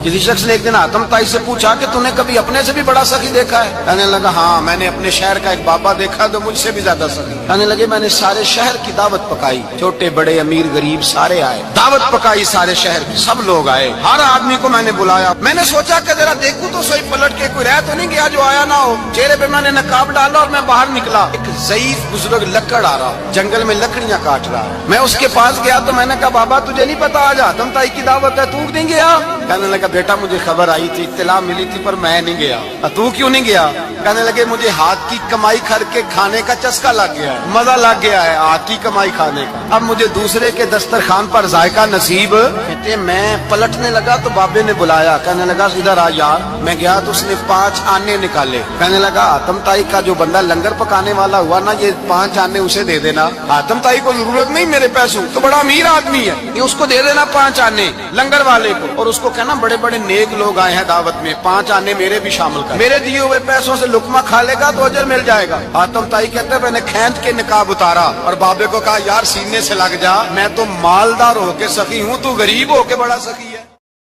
किसी शख्स ने एक दिन आतम ताई से पूछा कि तूने कभी अपने से भी बड़ा सखी देखा है? कहने लगा हाँ, मैंने अपने शहर का एक बाबा देखा तो मुझसे भी ज्यादा सखी। कहने लगे मैंने सारे शहर की दावत पकाई, छोटे बड़े अमीर गरीब सारे आए, दावत पकाई सारे शहर की, सब लोग आए, हर आदमी को मैंने बुलाया। मैंने सोचा कि जरा देखूं तो सही पलट के कोई रह तो नहीं गया जो आया ना हो। चेहरे पे मैंने नकाब डाला और मैं बाहर निकला। एक ज़ईफ बुजुर्ग लकड़ आ रहा, जंगल में लकड़ियां काट रहा। मैं उसके पास गया तो मैंने कहा बाबा तुझे नहीं पता आज आतम ताई की दावत है, तू नहीं गया? कहने लगा बेटा मुझे खबर आई थी, इत्तला मिली थी पर मैं नहीं गया। तू क्यों नहीं गया? कहने लगे मुझे हाथ की कमाई करके खाने का चस्का लग गया है, मजा लग गया है हाथ की कमाई खाने का। अब मुझे दूसरे के दस्तरखान पर जायका नसीब। कहते मैं पलटने लगा तो बाबे ने बुलाया, कहने लगा इधर आ यार। मैं गया तो उसने 5 आने निकाले। कहने लगा आतम ताई का जो बंदा लंगर पकाने वाला हुआ ना, ये 5 आने उसे दे देना। आतम ताई को जरूरत नहीं मेरे पैसों, तो बड़ा अमीर आदमी है, ये उसको दे देना 5 आने लंगर वाले को। और उसको कहना बड़े बड़े नेक लोग आए हैं दावत में, 5 आने मेरे भी शामिल कर, मेरे दिए हुए पैसों से लुकमा खा लेगा तो अजर मिल जाएगा। आतम ताई कहते मैंने खींच के निकाब उतारा और बाबे को कहा यार सीने से लग जा, मैं तो मालदार होके सखी हूँ, तू गरीब होके बड़ा सखी।